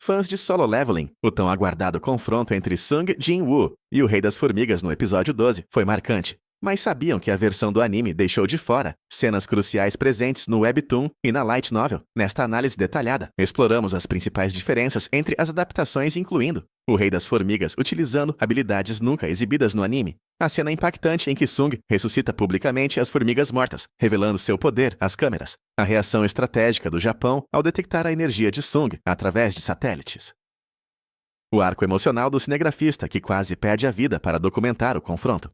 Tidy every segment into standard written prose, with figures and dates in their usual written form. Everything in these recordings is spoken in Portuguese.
Fãs de Solo Leveling, o tão aguardado confronto entre Sung Jin-woo e o Rei das Formigas no episódio 12 foi marcante. Mas sabiam que a versão do anime deixou de fora cenas cruciais presentes no Webtoon e na Light Novel? Nesta análise detalhada, exploramos as principais diferenças entre as adaptações, incluindo o Rei das Formigas utilizando habilidades nunca exibidas no anime, a cena impactante em que Sung ressuscita publicamente as formigas mortas, revelando seu poder às câmeras, a reação estratégica do Japão ao detectar a energia de Sung através de satélites. O arco emocional do cinegrafista que quase perde a vida para documentar o confronto.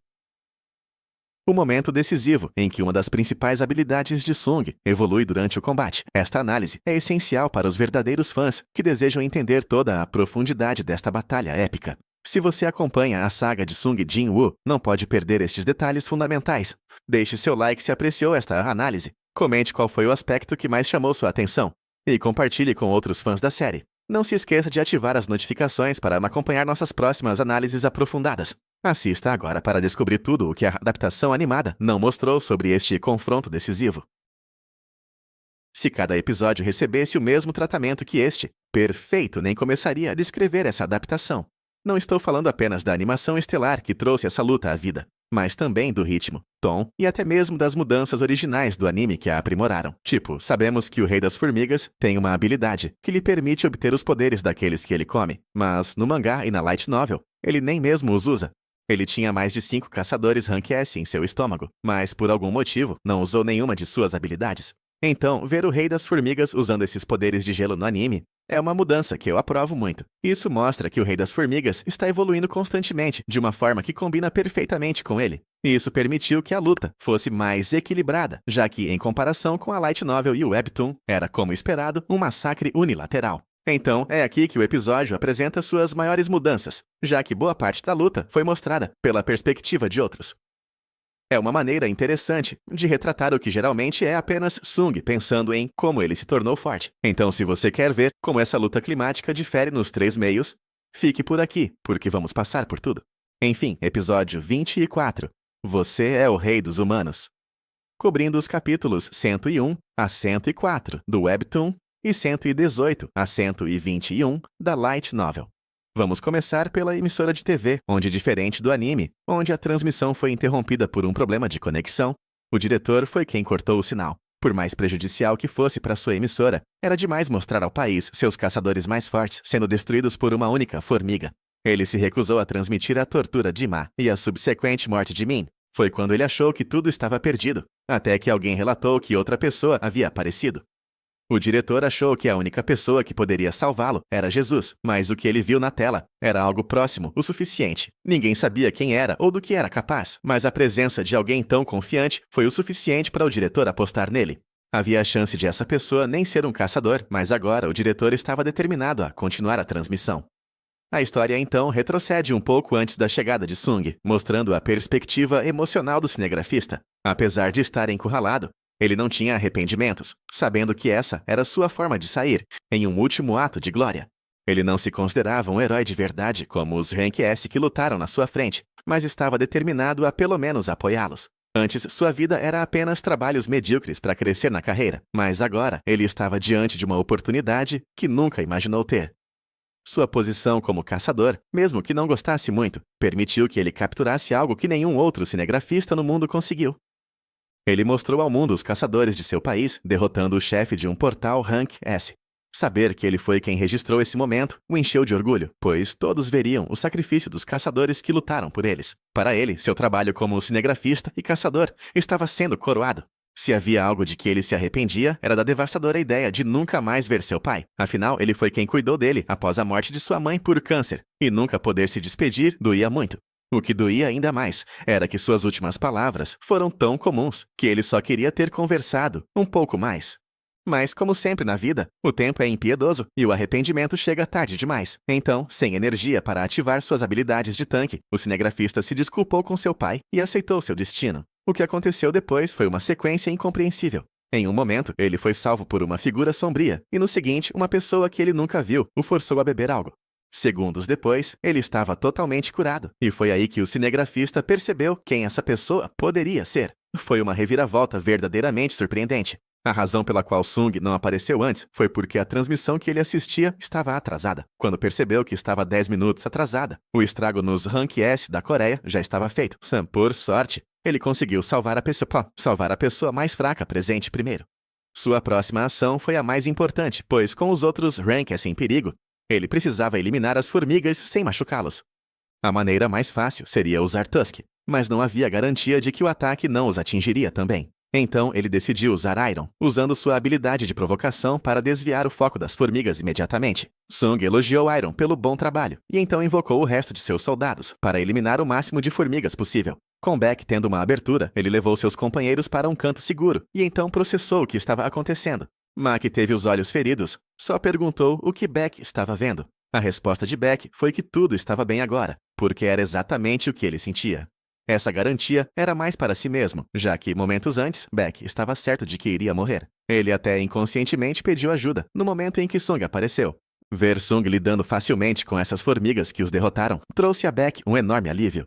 O momento decisivo em que uma das principais habilidades de Sung evolui durante o combate. Esta análise é essencial para os verdadeiros fãs que desejam entender toda a profundidade desta batalha épica. Se você acompanha a saga de Sung Jin-woo, não pode perder estes detalhes fundamentais. Deixe seu like se apreciou esta análise, comente qual foi o aspecto que mais chamou sua atenção e compartilhe com outros fãs da série. Não se esqueça de ativar as notificações para acompanhar nossas próximas análises aprofundadas. Assista agora para descobrir tudo o que a adaptação animada não mostrou sobre este confronto decisivo. Se cada episódio recebesse o mesmo tratamento que este, perfeito, nem começaria a descrever essa adaptação. Não estou falando apenas da animação estelar que trouxe essa luta à vida, mas também do ritmo, tom e até mesmo das mudanças originais do anime que a aprimoraram. Tipo, sabemos que o Rei das Formigas tem uma habilidade que lhe permite obter os poderes daqueles que ele come, mas no mangá e na Light Novel, ele nem mesmo os usa. Ele tinha mais de 5 caçadores Rank S em seu estômago, mas por algum motivo não usou nenhuma de suas habilidades. Então, ver o Rei das Formigas usando esses poderes de gelo no anime é uma mudança que eu aprovo muito. Isso mostra que o Rei das Formigas está evoluindo constantemente, de uma forma que combina perfeitamente com ele. E isso permitiu que a luta fosse mais equilibrada, já que, em comparação com a Light Novel e o Webtoon, era, como esperado, um massacre unilateral. Então, é aqui que o episódio apresenta suas maiores mudanças, já que boa parte da luta foi mostrada pela perspectiva de outros. É uma maneira interessante de retratar o que geralmente é apenas Sung pensando em como ele se tornou forte. Então, se você quer ver como essa luta climática difere nos 3 meios, fique por aqui, porque vamos passar por tudo. Enfim, episódio 24. Você é o Rei dos Humanos. Cobrindo os capítulos 101 a 104 do Webtoon e 118 a 121 da Light Novel. Vamos começar pela emissora de TV, onde, diferente do anime, onde a transmissão foi interrompida por um problema de conexão, o diretor foi quem cortou o sinal. Por mais prejudicial que fosse para sua emissora, era demais mostrar ao país seus caçadores mais fortes sendo destruídos por uma única formiga. Ele se recusou a transmitir a tortura de Ma e a subsequente morte de Min. Foi quando ele achou que tudo estava perdido, até que alguém relatou que outra pessoa havia aparecido. O diretor achou que a única pessoa que poderia salvá-lo era Jesus, mas o que ele viu na tela era algo próximo o suficiente. Ninguém sabia quem era ou do que era capaz, mas a presença de alguém tão confiante foi o suficiente para o diretor apostar nele. Havia a chance de essa pessoa nem ser um caçador, mas agora o diretor estava determinado a continuar a transmissão. A história então retrocede um pouco antes da chegada de Sung, mostrando a perspectiva emocional do cinegrafista. Apesar de estar encurralado, ele não tinha arrependimentos, sabendo que essa era sua forma de sair, em um último ato de glória. Ele não se considerava um herói de verdade como os Rank S que lutaram na sua frente, mas estava determinado a pelo menos apoiá-los. Antes, sua vida era apenas trabalhos medíocres para crescer na carreira, mas agora ele estava diante de uma oportunidade que nunca imaginou ter. Sua posição como caçador, mesmo que não gostasse muito, permitiu que ele capturasse algo que nenhum outro cinegrafista no mundo conseguiu. Ele mostrou ao mundo os caçadores de seu país, derrotando o chefe de um portal Rank S. Saber que ele foi quem registrou esse momento o encheu de orgulho, pois todos veriam o sacrifício dos caçadores que lutaram por eles. Para ele, seu trabalho como cinegrafista e caçador estava sendo coroado. Se havia algo de que ele se arrependia, era da devastadora ideia de nunca mais ver seu pai. Afinal, ele foi quem cuidou dele após a morte de sua mãe por câncer, e nunca poder se despedir doía muito. O que doía ainda mais era que suas últimas palavras foram tão comuns que ele só queria ter conversado um pouco mais. Mas, como sempre na vida, o tempo é impiedoso e o arrependimento chega tarde demais. Então, sem energia para ativar suas habilidades de tanque, o cinegrafista se desculpou com seu pai e aceitou seu destino. O que aconteceu depois foi uma sequência incompreensível. Em um momento, ele foi salvo por uma figura sombria, e no seguinte, uma pessoa que ele nunca viu o forçou a beber algo. Segundos depois, ele estava totalmente curado, e foi aí que o cinegrafista percebeu quem essa pessoa poderia ser. Foi uma reviravolta verdadeiramente surpreendente. A razão pela qual Sung não apareceu antes foi porque a transmissão que ele assistia estava atrasada. Quando percebeu que estava 10 minutos atrasada, o estrago nos Rank S da Coreia já estava feito. Por sorte, ele conseguiu salvar a pessoa mais fraca presente primeiro. Sua próxima ação foi a mais importante, pois com os outros Rank S em perigo, ele precisava eliminar as formigas sem machucá-los. A maneira mais fácil seria usar Tusk, mas não havia garantia de que o ataque não os atingiria também. Então ele decidiu usar Iron, usando sua habilidade de provocação para desviar o foco das formigas imediatamente. Sung elogiou Iron pelo bom trabalho e então invocou o resto de seus soldados para eliminar o máximo de formigas possível. Com Beck tendo uma abertura, ele levou seus companheiros para um canto seguro e então processou o que estava acontecendo. Ma, que teve os olhos feridos, só perguntou o que Beck estava vendo. A resposta de Beck foi que tudo estava bem agora, porque era exatamente o que ele sentia. Essa garantia era mais para si mesmo, já que momentos antes, Beck estava certo de que iria morrer. Ele até inconscientemente pediu ajuda no momento em que Sung apareceu. Ver Sung lidando facilmente com essas formigas que os derrotaram trouxe a Beck um enorme alívio.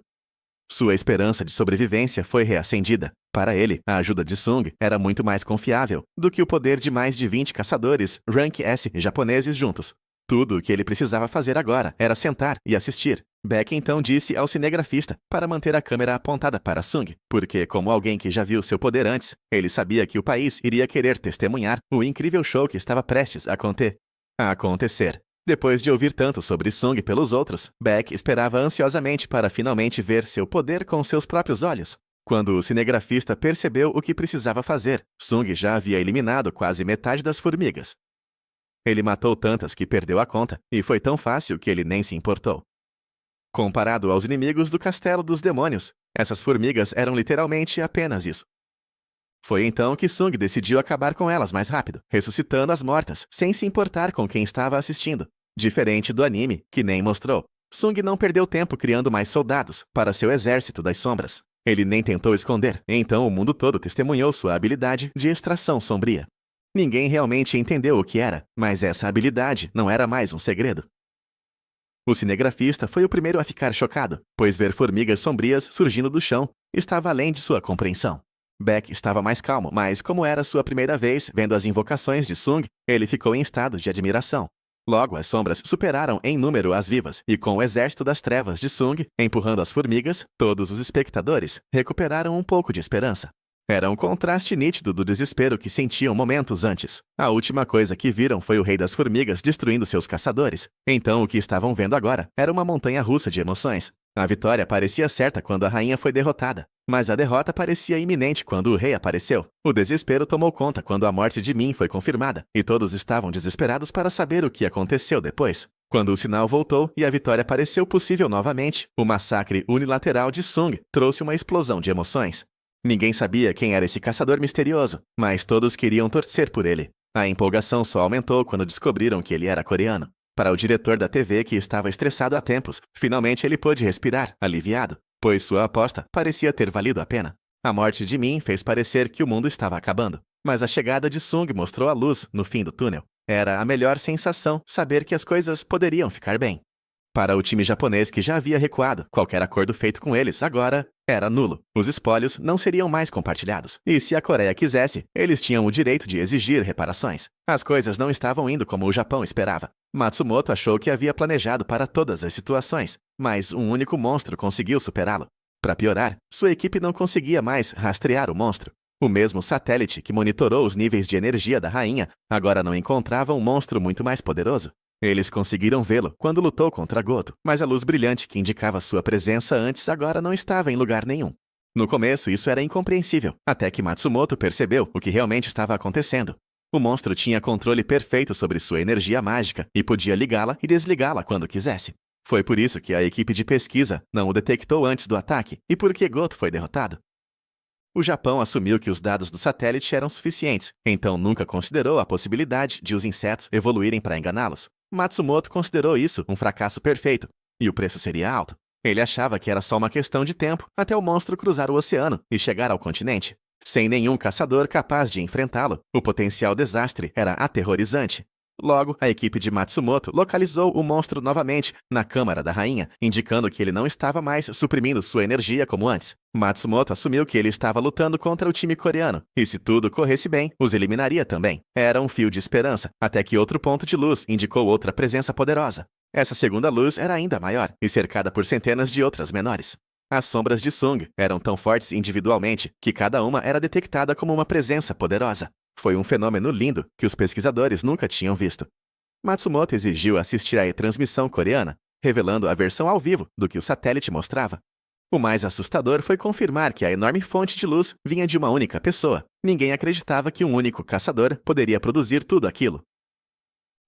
Sua esperança de sobrevivência foi reacendida. Para ele, a ajuda de Sung era muito mais confiável do que o poder de mais de 20 caçadores Rank S japoneses juntos. Tudo o que ele precisava fazer agora era sentar e assistir. Beck então disse ao cinegrafista para manter a câmera apontada para Sung, porque, como alguém que já viu seu poder antes, ele sabia que o país iria querer testemunhar o incrível show que estava prestes a acontecer. Depois de ouvir tanto sobre Sung pelos outros, Beck esperava ansiosamente para finalmente ver seu poder com seus próprios olhos. Quando o cinegrafista percebeu o que precisava fazer, Sung já havia eliminado quase metade das formigas. Ele matou tantas que perdeu a conta, e foi tão fácil que ele nem se importou. Comparado aos inimigos do Castelo dos Demônios, essas formigas eram literalmente apenas isso. Foi então que Sung decidiu acabar com elas mais rápido, ressuscitando as mortas, sem se importar com quem estava assistindo. Diferente do anime, que nem mostrou, Sung não perdeu tempo criando mais soldados para seu exército das sombras. Ele nem tentou esconder, então o mundo todo testemunhou sua habilidade de extração sombria. Ninguém realmente entendeu o que era, mas essa habilidade não era mais um segredo. O cinegrafista foi o primeiro a ficar chocado, pois ver formigas sombrias surgindo do chão estava além de sua compreensão. Beck estava mais calmo, mas como era sua primeira vez vendo as invocações de Sung, ele ficou em estado de admiração. Logo, as sombras superaram em número as vivas, e com o exército das trevas de Sung empurrando as formigas, todos os espectadores recuperaram um pouco de esperança. Era um contraste nítido do desespero que sentiam momentos antes. A última coisa que viram foi o Rei das Formigas destruindo seus caçadores. Então o que estavam vendo agora era uma montanha-russa de emoções. A vitória parecia certa quando a rainha foi derrotada, mas a derrota parecia iminente quando o rei apareceu. O desespero tomou conta quando a morte de Min foi confirmada, e todos estavam desesperados para saber o que aconteceu depois. Quando o sinal voltou e a vitória pareceu possível novamente, o massacre unilateral de Sung trouxe uma explosão de emoções. Ninguém sabia quem era esse caçador misterioso, mas todos queriam torcer por ele. A empolgação só aumentou quando descobriram que ele era coreano. Para o diretor da TV, que estava estressado há tempos, finalmente ele pôde respirar, aliviado, pois sua aposta parecia ter valido a pena. A morte de Min fez parecer que o mundo estava acabando, mas a chegada de Sung mostrou a luz no fim do túnel. Era a melhor sensação saber que as coisas poderiam ficar bem. Para o time japonês que já havia recuado, qualquer acordo feito com eles agora era nulo. Os espólios não seriam mais compartilhados. E se a Coreia quisesse, eles tinham o direito de exigir reparações. As coisas não estavam indo como o Japão esperava. Matsumoto achou que havia planejado para todas as situações, mas um único monstro conseguiu superá-lo. Para piorar, sua equipe não conseguia mais rastrear o monstro. O mesmo satélite que monitorou os níveis de energia da rainha agora não encontrava um monstro muito mais poderoso. Eles conseguiram vê-lo quando lutou contra Goto, mas a luz brilhante que indicava sua presença antes agora não estava em lugar nenhum. No começo, isso era incompreensível, até que Matsumoto percebeu o que realmente estava acontecendo. O monstro tinha controle perfeito sobre sua energia mágica e podia ligá-la e desligá-la quando quisesse. Foi por isso que a equipe de pesquisa não o detectou antes do ataque e por que Goto foi derrotado. O Japão assumiu que os dados do satélite eram suficientes, então nunca considerou a possibilidade de os insetos evoluírem para enganá-los. Matsumoto considerou isso um fracasso perfeito, e o preço seria alto. Ele achava que era só uma questão de tempo até o monstro cruzar o oceano e chegar ao continente. Sem nenhum caçador capaz de enfrentá-lo, o potencial desastre era aterrorizante. Logo, a equipe de Matsumoto localizou o monstro novamente na câmara da rainha, indicando que ele não estava mais suprimindo sua energia como antes. Matsumoto assumiu que ele estava lutando contra o time coreano, e se tudo corresse bem, os eliminaria também. Era um fio de esperança, até que outro ponto de luz indicou outra presença poderosa. Essa segunda luz era ainda maior, e cercada por centenas de outras menores. As sombras de Sung eram tão fortes individualmente que cada uma era detectada como uma presença poderosa. Foi um fenômeno lindo que os pesquisadores nunca tinham visto. Matsumoto exigiu assistir à transmissão coreana, revelando a versão ao vivo do que o satélite mostrava. O mais assustador foi confirmar que a enorme fonte de luz vinha de uma única pessoa. Ninguém acreditava que um único caçador poderia produzir tudo aquilo.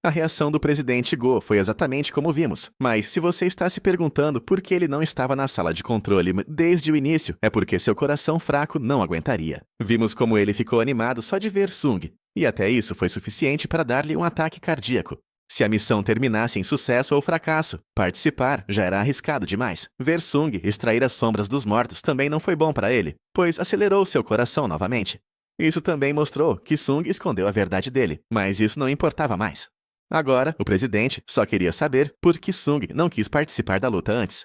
A reação do presidente Go foi exatamente como vimos, mas se você está se perguntando por que ele não estava na sala de controle desde o início, é porque seu coração fraco não aguentaria. Vimos como ele ficou animado só de ver Sung, e até isso foi suficiente para dar-lhe um ataque cardíaco. Se a missão terminasse em sucesso ou fracasso, participar já era arriscado demais. Ver Sung extrair as sombras dos mortos também não foi bom para ele, pois acelerou seu coração novamente. Isso também mostrou que Sung escondeu a verdade dele, mas isso não importava mais. Agora, o presidente só queria saber por que Sung não quis participar da luta antes.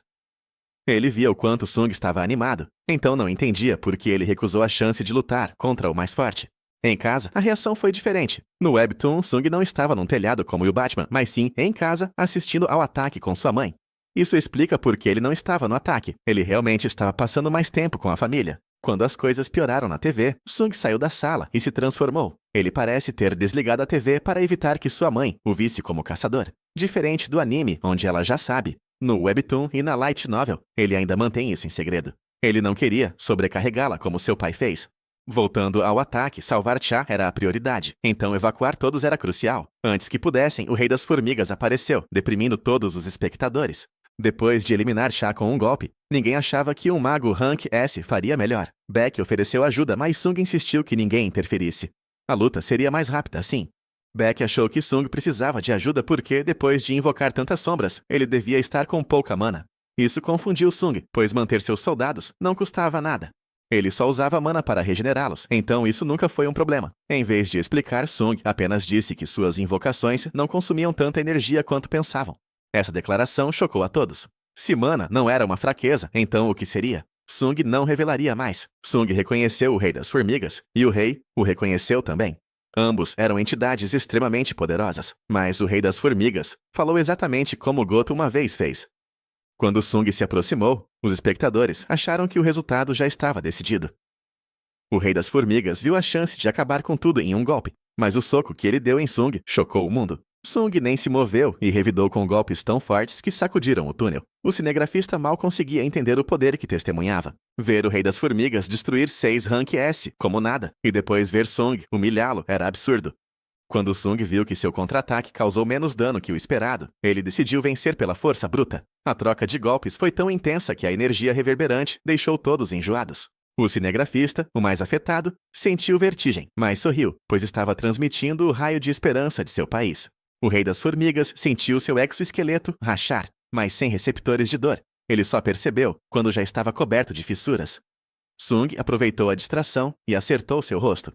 Ele via o quanto Sung estava animado, então não entendia por que ele recusou a chance de lutar contra o mais forte. Em casa, a reação foi diferente. No webtoon, Sung não estava num telhado como o Batman, mas sim em casa, assistindo ao ataque com sua mãe. Isso explica por que ele não estava no ataque. Ele realmente estava passando mais tempo com a família. Quando as coisas pioraram na TV, Sung saiu da sala e se transformou. Ele parece ter desligado a TV para evitar que sua mãe o visse como caçador. Diferente do anime, onde ela já sabe. No webtoon e na light novel, ele ainda mantém isso em segredo. Ele não queria sobrecarregá-la como seu pai fez. Voltando ao ataque, salvar Cha era a prioridade, então evacuar todos era crucial. Antes que pudessem, o Rei das Formigas apareceu, deprimindo todos os espectadores. Depois de eliminar Cha com um golpe, ninguém achava que um mago Rank S faria melhor. Beck ofereceu ajuda, mas Sung insistiu que ninguém interferisse. A luta seria mais rápida assim. Beck achou que Sung precisava de ajuda porque, depois de invocar tantas sombras, ele devia estar com pouca mana. Isso confundiu Sung, pois manter seus soldados não custava nada. Ele só usava mana para regenerá-los, então isso nunca foi um problema. Em vez de explicar, Sung apenas disse que suas invocações não consumiam tanta energia quanto pensavam. Essa declaração chocou a todos. Se mana não era uma fraqueza, então o que seria? Sung não revelaria mais. Sung reconheceu o Rei das Formigas, e o rei o reconheceu também. Ambos eram entidades extremamente poderosas, mas o Rei das Formigas falou exatamente como Goto uma vez fez. Quando Sung se aproximou, os espectadores acharam que o resultado já estava decidido. O Rei das Formigas viu a chance de acabar com tudo em um golpe, mas o soco que ele deu em Sung chocou o mundo. Sung nem se moveu e revidou com golpes tão fortes que sacudiram o túnel. O cinegrafista mal conseguia entender o poder que testemunhava. Ver o Rei das Formigas destruir 6 Rank S como nada, e depois ver Sung humilhá-lo era absurdo. Quando Sung viu que seu contra-ataque causou menos dano que o esperado, ele decidiu vencer pela força bruta. A troca de golpes foi tão intensa que a energia reverberante deixou todos enjoados. O cinegrafista, o mais afetado, sentiu vertigem, mas sorriu, pois estava transmitindo o raio de esperança de seu país. O Rei das Formigas sentiu seu exoesqueleto rachar, mas sem receptores de dor. Ele só percebeu quando já estava coberto de fissuras. Sung aproveitou a distração e acertou seu rosto.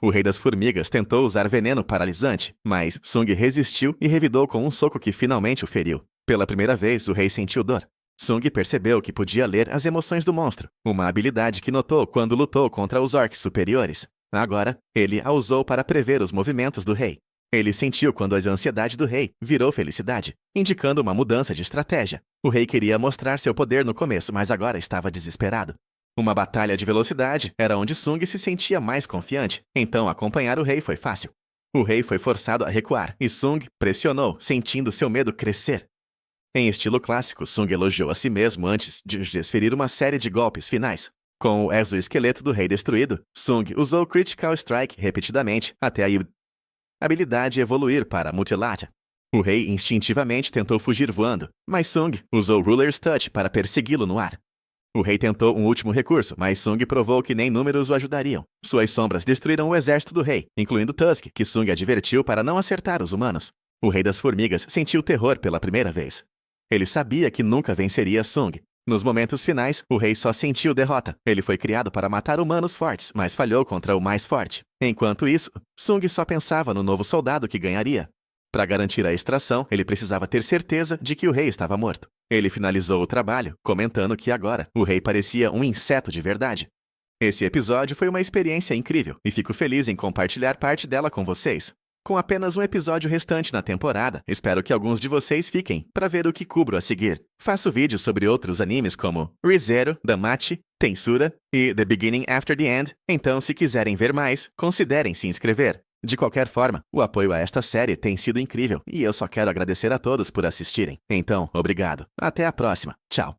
O Rei das Formigas tentou usar veneno paralisante, mas Sung resistiu e revidou com um soco que finalmente o feriu. Pela primeira vez, o rei sentiu dor. Sung percebeu que podia ler as emoções do monstro, uma habilidade que notou quando lutou contra os orcs superiores. Agora, ele a usou para prever os movimentos do rei. Ele sentiu quando a ansiedade do rei virou felicidade, indicando uma mudança de estratégia. O rei queria mostrar seu poder no começo, mas agora estava desesperado. Uma batalha de velocidade era onde Sung se sentia mais confiante, então acompanhar o rei foi fácil. O rei foi forçado a recuar, e Sung pressionou, sentindo seu medo crescer. Em estilo clássico, Sung elogiou a si mesmo antes de desferir uma série de golpes finais. Com o exoesqueleto do rei destruído, Sung usou Critical Strike repetidamente até a habilidade evoluir para Mutilata. O rei instintivamente tentou fugir voando, mas Sung usou Ruler's Touch para persegui-lo no ar. O rei tentou um último recurso, mas Sung provou que nem números o ajudariam. Suas sombras destruíram o exército do rei, incluindo Tusk, que Sung advertiu para não acertar os humanos. O Rei das Formigas sentiu terror pela primeira vez. Ele sabia que nunca venceria Sung, Nos momentos finais, o rei só sentiu derrota. Ele foi criado para matar humanos fortes, mas falhou contra o mais forte. Enquanto isso, Sung só pensava no novo soldado que ganharia. Para garantir a extração, ele precisava ter certeza de que o rei estava morto. Ele finalizou o trabalho, comentando que agora o rei parecia um inseto de verdade. Esse episódio foi uma experiência incrível e fico feliz em compartilhar parte dela com vocês. Com apenas um episódio restante na temporada, espero que alguns de vocês fiquem para ver o que cubro a seguir. Faço vídeos sobre outros animes como Re:Zero, Danmachi, Tensura e The Beginning After the End, então se quiserem ver mais, considerem se inscrever. De qualquer forma, o apoio a esta série tem sido incrível e eu só quero agradecer a todos por assistirem. Então, obrigado. Até a próxima. Tchau.